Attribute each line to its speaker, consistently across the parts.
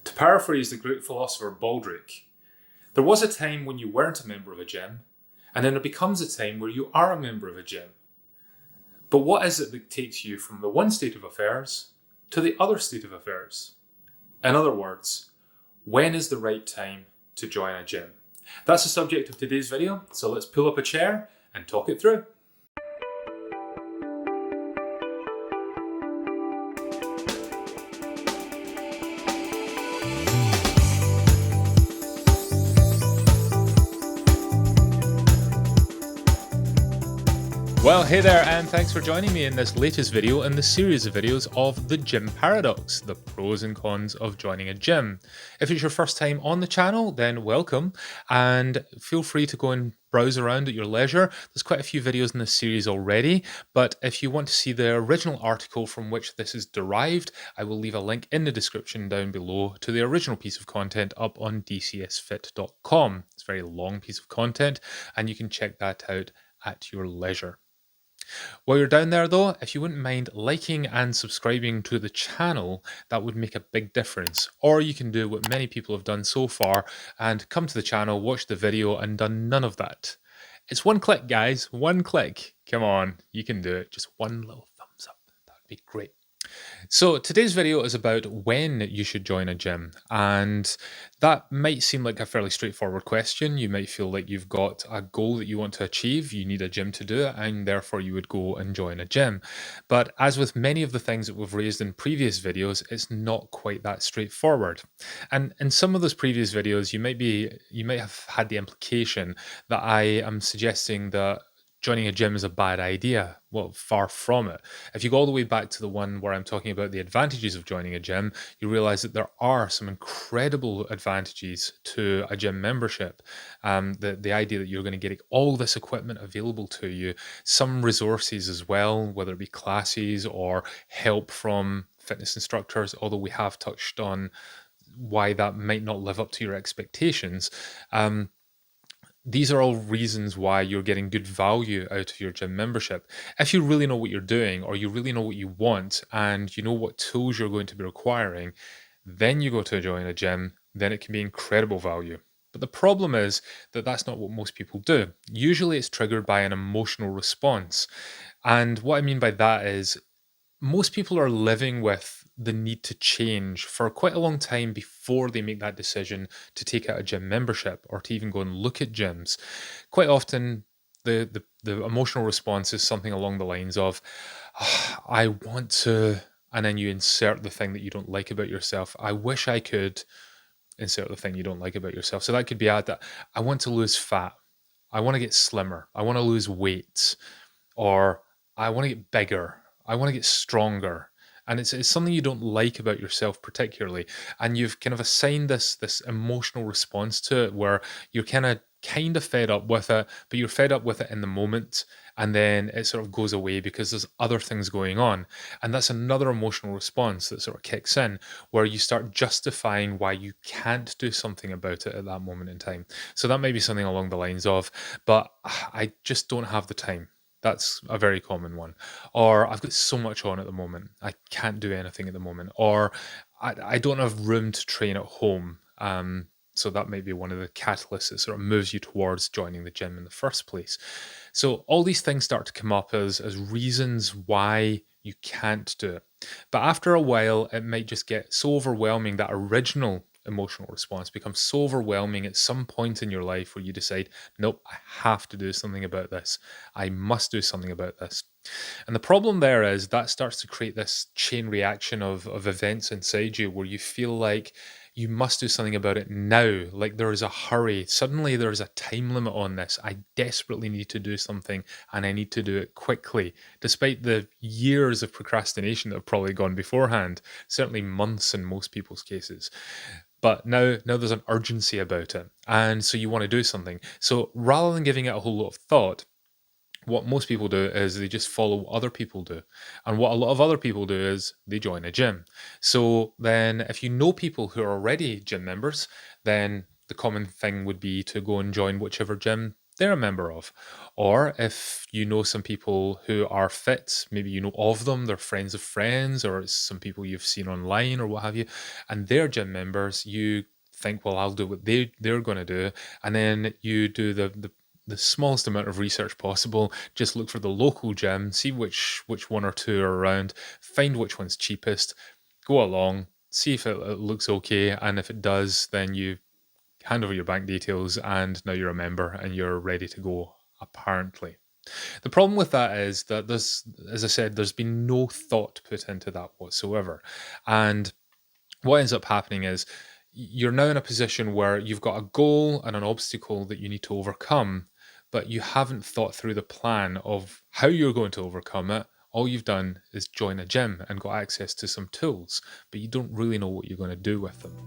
Speaker 1: To paraphrase the great philosopher Baldric, there was a time when you weren't a member of a gym, and then there becomes a time where you are a member of a gym. But what is it that takes you from the one state of affairs to the other state of affairs? In other words, when is the right time to join a gym? That's the subject of today's video, so let's pull up a chair and talk it through. Well, hey there, and thanks for joining me in this latest video in the series of videos of the Gym Paradox, the pros and cons of joining a gym. If it's your first time on the channel, then welcome, and feel free to go and browse around at your leisure. There's quite a few videos in this series already, but if you want to see the original article from which this is derived, I will leave a link in the description down below to the original piece of content up on DCSfit.com. It's a very long piece of content, and you can check that out at your leisure. While you're down there though, if you wouldn't mind liking and subscribing to the channel, that would make a big difference. Or you can do what many people have done so far and come to the channel, watch the video and done none of that. It's one click, guys, one click. Come on, you can do it. Just one little thumbs up. That would be great. So today's video is about when you should join a gym, and that might seem like a fairly straightforward question. You might feel like you've got a goal that you want to achieve, you need a gym to do it, and therefore you would go and join a gym. But as with many of the things that we've raised in previous videos, it's not quite that straightforward. And in some of those previous videos, you might have had the implication that I am suggesting that joining a gym is a bad idea. Well, far from it. If you go all the way back to the one where I'm talking about the advantages of joining a gym, you realize that there are some incredible advantages to a gym membership. The idea that you're going to get all this equipment available to you, some resources as well, whether it be classes or help from fitness instructors, although we have touched on why that might not live up to your expectations. These are all reasons why you're getting good value out of your gym membership. If you really know what you're doing, or you really know what you want, and you know what tools you're going to be requiring, then you go to join a gym, then it can be incredible value. But the problem is that that's not what most people do. Usually it's triggered by an emotional response. And what I mean by that is most people are living with the need to change for quite a long time before they make that decision to take out a gym membership or to even go and look at gyms. Quite often, the emotional response is something along the lines of, "Ah, I want to," and then you insert the thing that you don't like about yourself. I wish I could insert the thing you don't like about yourself. So that could be that I want to lose fat. I want to get slimmer. I want to lose weight. Or I want to get bigger. I want to get stronger. And it's something you don't like about yourself particularly. And you've kind of assigned this emotional response to it where you're kind of fed up with it, but you're fed up with it in the moment. And then it sort of goes away because there's other things going on. And that's another emotional response that sort of kicks in where you start justifying why you can't do something about it at that moment in time. So that may be something along the lines of, but I just don't have the time. That's a very common one. Or I've got so much on at the moment, I can't do anything at the moment. Or I don't have room to train at home. So that may be one of the catalysts that sort of moves you towards joining the gym in the first place. So all these things start to come up as reasons why you can't do it. But after a while, it might just get so overwhelming, that original emotional response becomes so overwhelming at some point in your life where you decide, nope, I have to do something about this. I must do something about this. And the problem there is that starts to create this chain reaction of events inside you where you feel like you must do something about it now. Like there is a hurry. Suddenly there is a time limit on this. I desperately need to do something and I need to do it quickly, despite the years of procrastination that have probably gone beforehand, certainly months in most people's cases. But now there's an urgency about it. And so you want to do something. So rather than giving it a whole lot of thought, what most people do is they just follow what other people do. And what a lot of other people do is they join a gym. So then if you know people who are already gym members, then the common thing would be to go and join whichever gym they're a member of. Or if you know some people who are fit, maybe you know of them, they're friends of friends, or it's some people you've seen online or what have you, and they're gym members, you think, well, I'll do what they're going to do. And then you do the smallest amount of research possible. Just look for the local gym, see which one or two are around, find which one's cheapest, go along, see if it looks okay, and if it does, then you hand over your bank details, and now you're a member and you're ready to go, apparently. The problem with that is that as I said, there's been no thought put into that whatsoever. And what ends up happening is you're now in a position where you've got a goal and an obstacle that you need to overcome, but you haven't thought through the plan of how you're going to overcome it. All you've done is join a gym and got access to some tools, but you don't really know what you're going to do with them.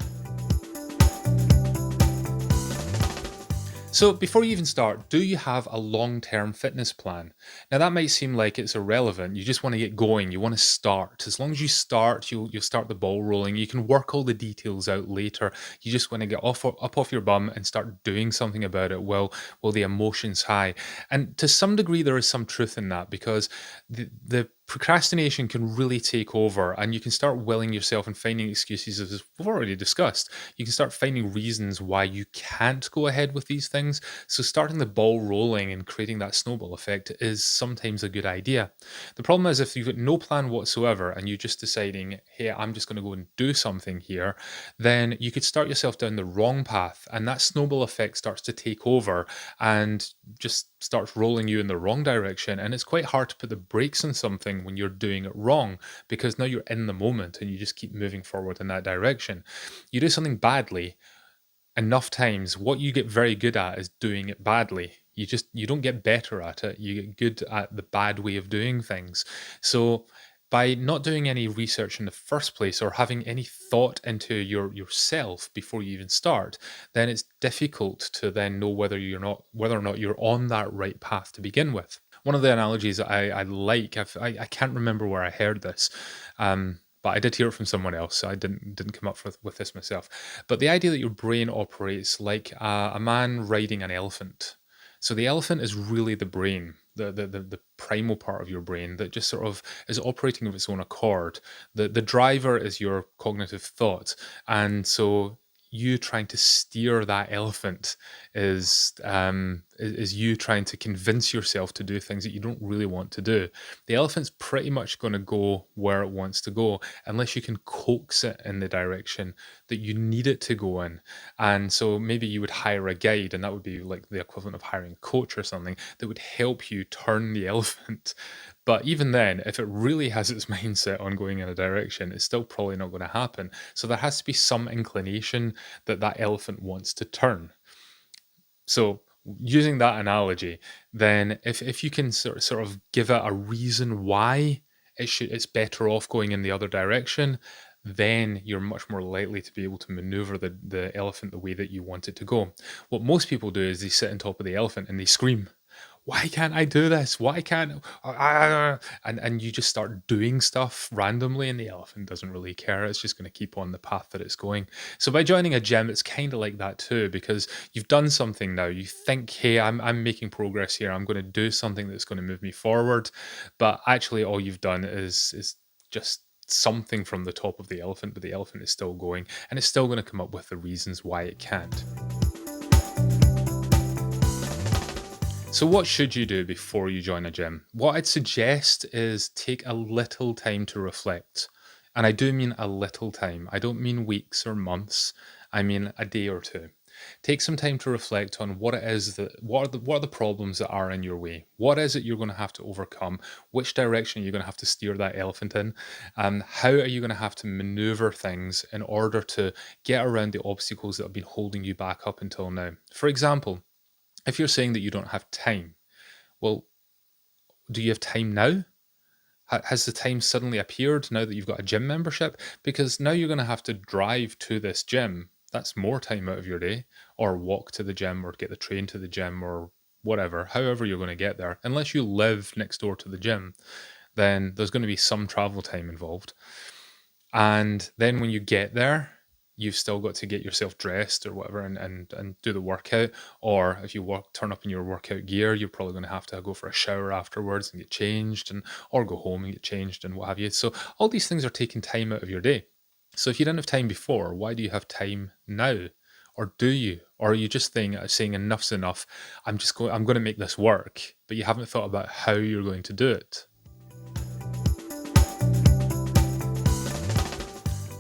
Speaker 1: So, before you even start, do you have a long term fitness plan? Now, that might seem like it's irrelevant. You just want to get going. You want to start. As long as you start, you'll start the ball rolling. You can work all the details out later. You just want to get up off your bum and start doing something about it while the emotion's high. And to some degree, there is some truth in that, because the procrastination can really take over, and you can start willing yourself and finding excuses, as we've already discussed. You can start finding reasons why you can't go ahead with these things. So starting the ball rolling and creating that snowball effect is sometimes a good idea. The problem is, if you've got no plan whatsoever and you're just deciding, hey, I'm just going to go and do something here, then you could start yourself down the wrong path, and that snowball effect starts to take over and just starts rolling you in the wrong direction. And it's quite hard to put the brakes on something when you're doing it wrong, because now you're in the moment and you just keep moving forward in that direction. You do something badly enough times, what you get very good at is doing it badly. You don't get better at it, you get good at the bad way of doing things. So by not doing any research in the first place, or having any thought into yourself before you even start, then it's difficult to then know whether or not you're on that right path to begin with. One of the analogies that I like, I can't remember where I heard this, but I did hear it from someone else. So I didn't come up with this myself. But the idea that your brain operates like a man riding an elephant. So the elephant is really the brain, the primal part of your brain that just sort of is operating of its own accord. The driver is your cognitive thought, and so you trying to steer that elephant is you trying to convince yourself to do things that you don't really want to do. The elephant's pretty much going to go where it wants to go, unless you can coax it in the direction that you need it to go in. And so maybe you would hire a guide, and that would be like the equivalent of hiring a coach or something that would help you turn the elephant. But even then, if it really has its mindset on going in a direction, it's still probably not going to happen. So there has to be some inclination that that elephant wants to turn. So using that analogy, then if you can sort of give it a reason why it's better off going in the other direction, then you're much more likely to be able to maneuver the elephant the way that you want it to go. What most people do is they sit on top of the elephant and they scream, why can't I do this? Why can't and you just start doing stuff randomly, and the elephant doesn't really care. It's just going to keep on the path that it's going. So by joining a gym, it's kind of like that too, because you've done something now. You think, hey, I'm making progress here. I'm going to do something that's going to move me forward. But actually all you've done is just something from the top of the elephant, but the elephant is still going, and it's still going to come up with the reasons why it can't. So, what should you do before you join a gym? What I'd suggest is take a little time to reflect. And I do mean a little time. I don't mean weeks or months. I mean a day or two. Take some time to reflect on what it is what are the problems that are in your way? What is it you're going to have to overcome? Which direction are you going to have to steer that elephant in? How are you going to have to maneuver things in order to get around the obstacles that have been holding you back up until now? For example, if you're saying that you don't have time, well, do you have time now? Has the time suddenly appeared now that you've got a gym membership? Because now you're going to have to drive to this gym. That's more time out of your day, or walk to the gym, or get the train to the gym, or whatever, however you're going to get there. Unless you live next door to the gym, then there's going to be some travel time involved. And then when you get there, you've still got to get yourself dressed or whatever and do the workout. Or if you turn up in your workout gear, you're probably going to have to go for a shower afterwards and get changed, and or go home and get changed and what have you. So all these things are taking time out of your day. So if you didn't have time before, why do you have time now? Or do you? Or are you just saying enough's enough? I'm going to make this work, but you haven't thought about how you're going to do it.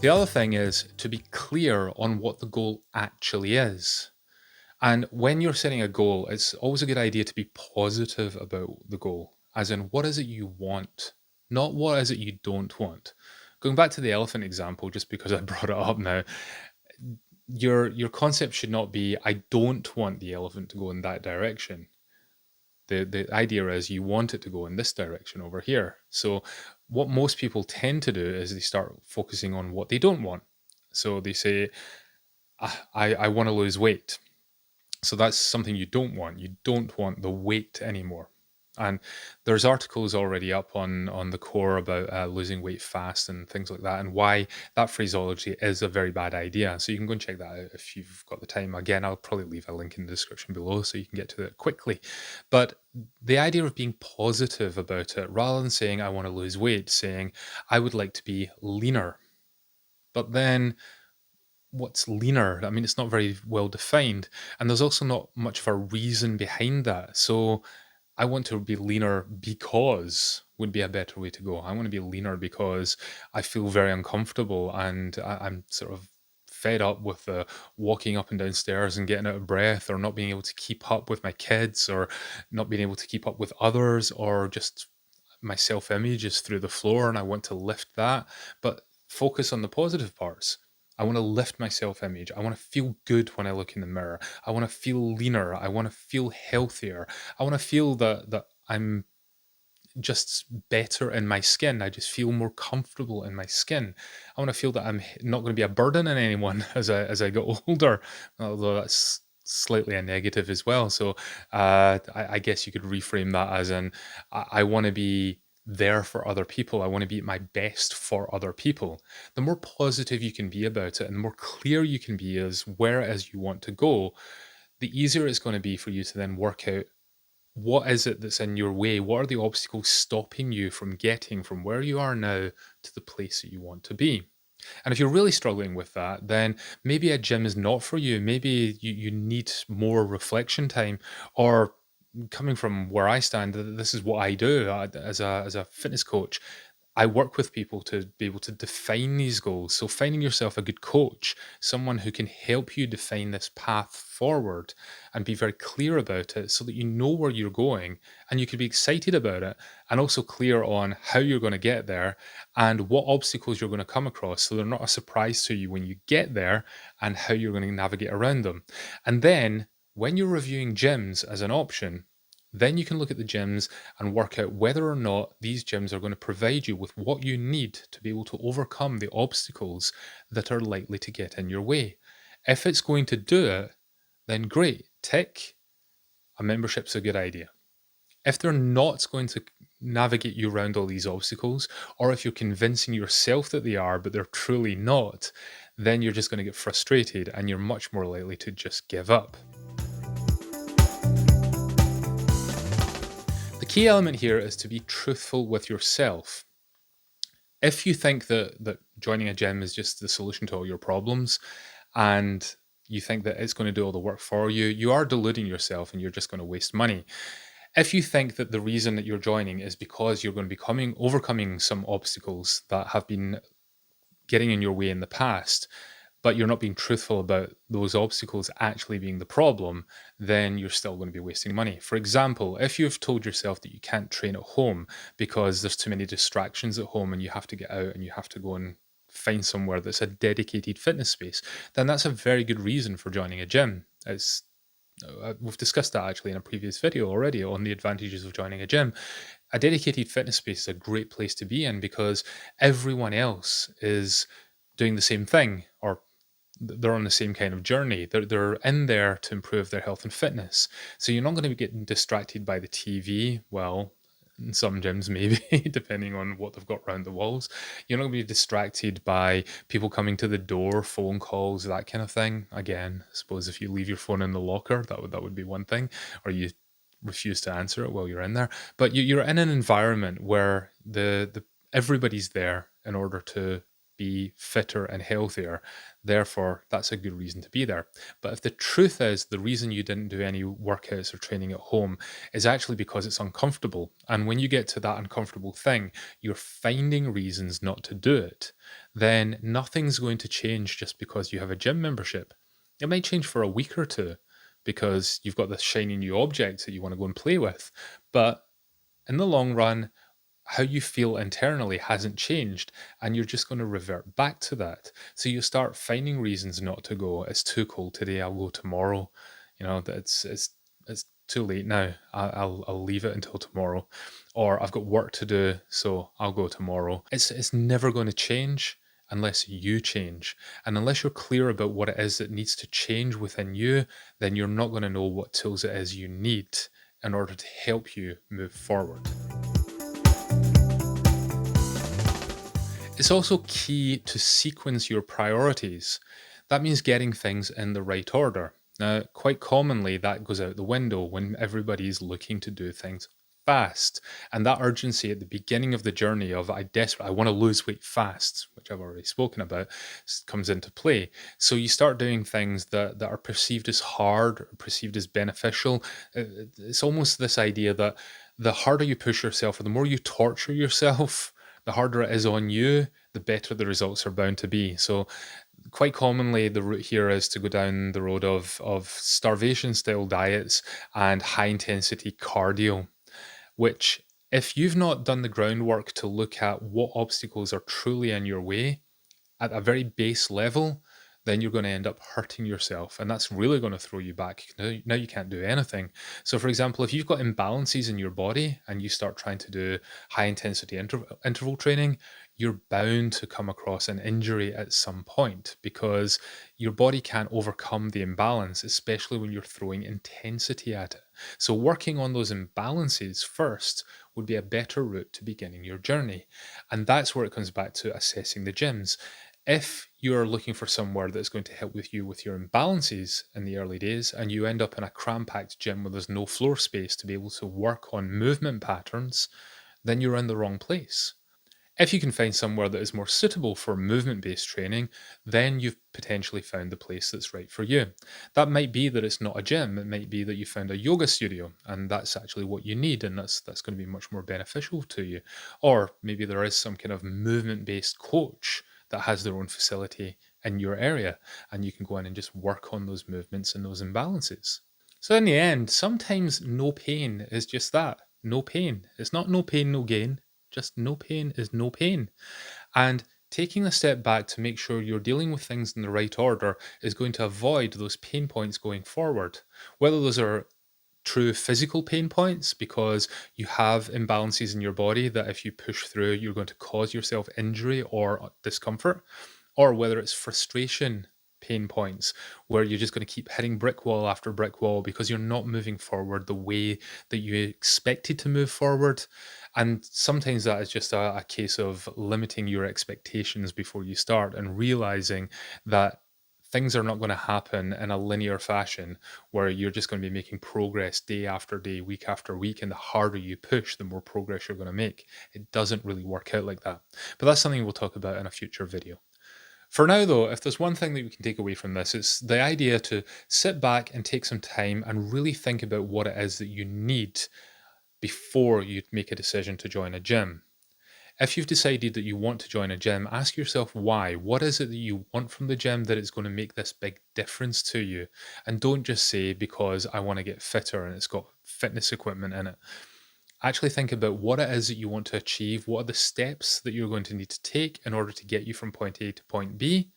Speaker 1: The other thing is to be clear on what the goal actually is. And when you're setting a goal, it's always a good idea to be positive about the goal, as in, what is it you want, not what is it you don't want. Going back to the elephant example, just because I brought it up now, your concept should not be, I don't want the elephant to go in that direction. The idea is you want it to go in this direction over here. So what most people tend to do is they start focusing on what they don't want. So they say, I want to lose weight. So that's something you don't want. You don't want the weight anymore. And there's articles already up on the core about losing weight fast and things like that, and why that phraseology is a very bad idea. So you can go and check that out if you've got the time. Again, I'll probably leave a link in the description below so you can get to it quickly. But the idea of being positive about it, rather than saying I want to lose weight, saying I would like to be leaner. But then what's leaner? I mean, it's not very well defined. And there's also not much of a reason behind that. So I want to be leaner because would be a better way to go. I want to be leaner because I feel very uncomfortable, and I'm sort of fed up with the walking up and down stairs and getting out of breath, or not being able to keep up with my kids, or not being able to keep up with others, or just my self image is through the floor and I want to lift that. But focus on the positive parts. I want to lift my self image. I want to feel good when I look in the mirror. I want to feel leaner. I want to feel healthier. I want to feel that I'm just better in my skin. I just feel more comfortable in my skin. I want to feel that I'm not going to be a burden on anyone as I get older, although that's slightly a negative as well. So I guess you could reframe that as in, I want to be there for other people. I want to be at my best for other people. The more positive you can be about it, and the more clear you can be as where it is you want to go, the easier it's going to be for you to then work out what is it that's in your way? What are the obstacles stopping you from getting from where you are now to the place that you want to be? And if you're really struggling with that, then maybe a gym is not for you. Maybe you need more reflection time. Or coming from where I stand, this is what I do as a fitness coach. I work with people to be able to define these goals. So finding yourself a good coach, someone who can help you define this path forward and be very clear about it so that you know where you're going and you can be excited about it, and also clear on how you're going to get there and what obstacles you're going to come across so they're not a surprise to you when you get there, and how you're going to navigate around them. And then when you're reviewing gyms as an option, then you can look at the gyms and work out whether or not these gyms are going to provide you with what you need to be able to overcome the obstacles that are likely to get in your way. If it's going to do it, then great, tick, a membership's a good idea. If they're not going to navigate you around all these obstacles, or if you're convincing yourself that they are, but they're truly not, then you're just going to get frustrated and you're much more likely to just give up. The key element here is to be truthful with yourself. If you think that joining a gym is just the solution to all your problems, and you think that it's going to do all the work for you, you are deluding yourself and you're just going to waste money. If you think that the reason that you're joining is because you're going to be overcoming some obstacles that have been getting in your way in the past, but you're not being truthful about those obstacles actually being the problem, then you're still going to be wasting money. For example, if you've told yourself that you can't train at home because there's too many distractions at home and you have to get out and you have to go and find somewhere that's a dedicated fitness space, then that's a very good reason for joining a gym. We've discussed that actually in a previous video already on the advantages of joining a gym. A dedicated fitness space is a great place to be in because everyone else is doing the same thing, or they're on the same kind of journey. They're in there to improve their health and fitness. So you're not going to be getting distracted by the TV. Well, in some gyms, maybe, depending on what they've got around the walls. You're not gonna be distracted by people coming to the door, phone calls, that kind of thing. Again, I suppose if you leave your phone in the locker, that would be one thing, or you refuse to answer it while you're in there. But you're in an environment where the everybody's there in order to be fitter and healthier. Therefore, that's a good reason to be there. But if the truth is the reason you didn't do any workouts or training at home is actually because it's uncomfortable. And when you get to that uncomfortable thing, you're finding reasons not to do it, then nothing's going to change just because you have a gym membership. It might change for a week or two because you've got this shiny new object that you want to go and play with. But in the long run, how you feel internally hasn't changed, and you're just going to revert back to that. So you start finding reasons not to go. It's too cold today, I'll go tomorrow. That it's too late now. I'll leave it until tomorrow, or I've got work to do, so I'll go tomorrow. It's never going to change unless you change, and unless you're clear about what it is that needs to change within you, then you're not going to know what tools it is you need in order to help you move forward. It's also key to sequence your priorities. That means getting things in the right order. Now, quite commonly, that goes out the window when everybody's looking to do things fast. And that urgency at the beginning of the journey of I want to lose weight fast, which I've already spoken about, comes into play. So you start doing things that are perceived as hard, or perceived as beneficial. It's almost this idea that the harder you push yourself, or the more you torture yourself, the harder it is on you, the better the results are bound to be. So quite commonly, the route here is to go down the road of starvation style diets and high intensity cardio, which, if you've not done the groundwork to look at what obstacles are truly in your way at a very base level, then you're going to end up hurting yourself. And that's really going to throw you back. Now you can't do anything. So, for example, if you've got imbalances in your body and you start trying to do high intensity interval training, you're bound to come across an injury at some point because your body can't overcome the imbalance, especially when you're throwing intensity at it. So, working on those imbalances first would be a better route to beginning your journey. And that's where it comes back to assessing the gyms. If you're looking for somewhere that's going to help with you with your imbalances in the early days, and you end up in a cram-packed gym where there's no floor space to be able to work on movement patterns, then you're in the wrong place. If you can find somewhere that is more suitable for movement-based training, then you've potentially found the place that's right for you. That might be that it's not a gym. It might be that you found a yoga studio, and that's actually what you need, and that's going to be much more beneficial to you. Or maybe there is some kind of movement-based coach that has their own facility in your area, and you can go in and just work on those movements and those imbalances. So in the end, sometimes no pain is just that. No pain. It's not no pain, no gain. Just no pain is no pain. And taking a step back to make sure you're dealing with things in the right order is going to avoid those pain points going forward. Whether those are true physical pain points because you have imbalances in your body that if you push through, you're going to cause yourself injury or discomfort, or whether it's frustration pain points where you're just going to keep hitting brick wall after brick wall because you're not moving forward the way that you expected to move forward. And sometimes that is just a case of limiting your expectations before you start and realizing that things are not going to happen in a linear fashion where you're just going to be making progress day after day, week after week. And the harder you push, the more progress you're going to make. It doesn't really work out like that. But that's something we'll talk about in a future video. For now, though, if there's one thing that we can take away from this, it's the idea to sit back and take some time and really think about what it is that you need before you make a decision to join a gym. If you've decided that you want to join a gym, ask yourself why. What is it that you want from the gym that is going to make this big difference to you? And don't just say, because I want to get fitter and it's got fitness equipment in it. Actually think about what it is that you want to achieve. What are the steps that you're going to need to take in order to get you from point A to point B?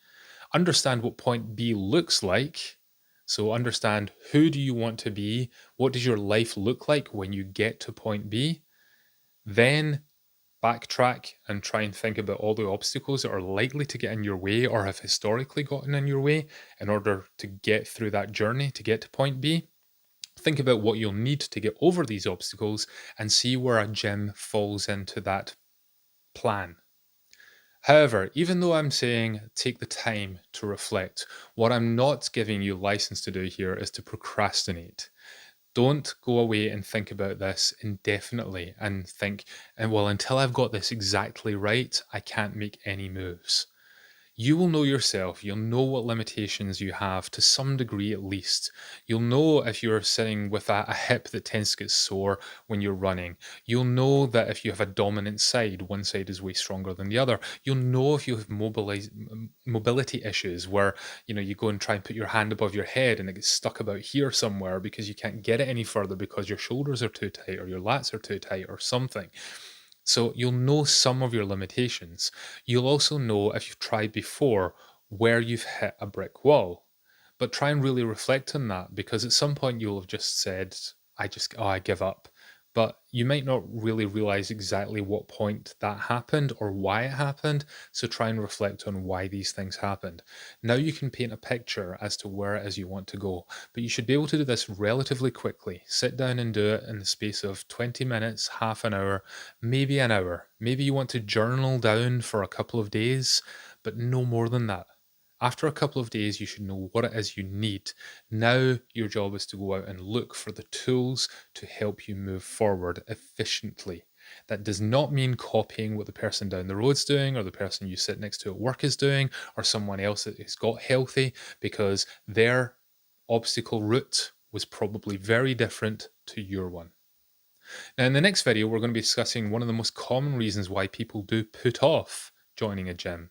Speaker 1: Understand what point B looks like. So understand, who do you want to be? What does your life look like when you get to point B? Then backtrack and try and think about all the obstacles that are likely to get in your way or have historically gotten in your way in order to get through that journey to get to point B. Think about what you'll need to get over these obstacles and see where a gym falls into that plan. However, even though I'm saying take the time to reflect, what I'm not giving you license to do here is to procrastinate. Don't go away and think about this indefinitely and think, and well, until I've got this exactly right, I can't make any moves. You will know yourself. You'll know what limitations you have to some degree at least. You'll know if you're sitting with a hip that tends to get sore when you're running. You'll know that if you have a dominant side, one side is way stronger than the other. You'll know if you have mobility issues where you go and try and put your hand above your head and it gets stuck about here somewhere because you can't get it any further because your shoulders are too tight or your lats are too tight or something. So you'll know some of your limitations. You'll also know if you've tried before where you've hit a brick wall. But try and really reflect on that because at some point you'll have just said, I give up. But you might not really realize exactly what point that happened or why it happened. So try and reflect on why these things happened. Now you can paint a picture as to where it is you want to go. But you should be able to do this relatively quickly. Sit down and do it in the space of 20 minutes, half an hour, maybe an hour. Maybe you want to journal down for a couple of days, but no more than that. After a couple of days, you should know what it is you need. Now, your job is to go out and look for the tools to help you move forward efficiently. That does not mean copying what the person down the road's doing or the person you sit next to at work is doing or someone else that has got healthy, because their obstacle route was probably very different to your one. Now, in the next video, we're going to be discussing one of the most common reasons why people do put off joining a gym.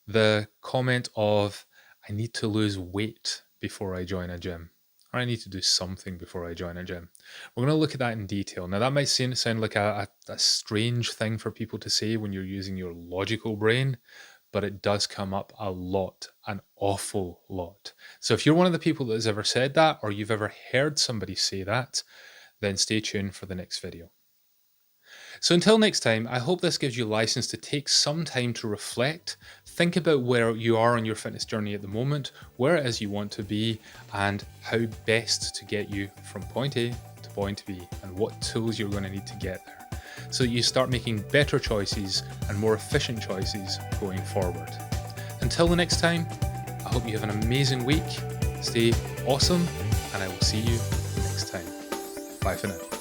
Speaker 1: The comment of, I need to lose weight before I join a gym, or I need to do something before I join a gym. We're going to look at that in detail. Now, that might sound like a strange thing for people to say when you're using your logical brain, but it does come up a lot, an awful lot. So if you're one of the people that has ever said that, or you've ever heard somebody say that, then stay tuned for the next video. So until next time, I hope this gives you license to take some time to reflect, think about where you are on your fitness journey at the moment, where it is you want to be, and how best to get you from point A to point B, and what tools you're going to need to get there, so that you start making better choices and more efficient choices going forward. Until the next time, I hope you have an amazing week, stay awesome, and I will see you next time. Bye for now.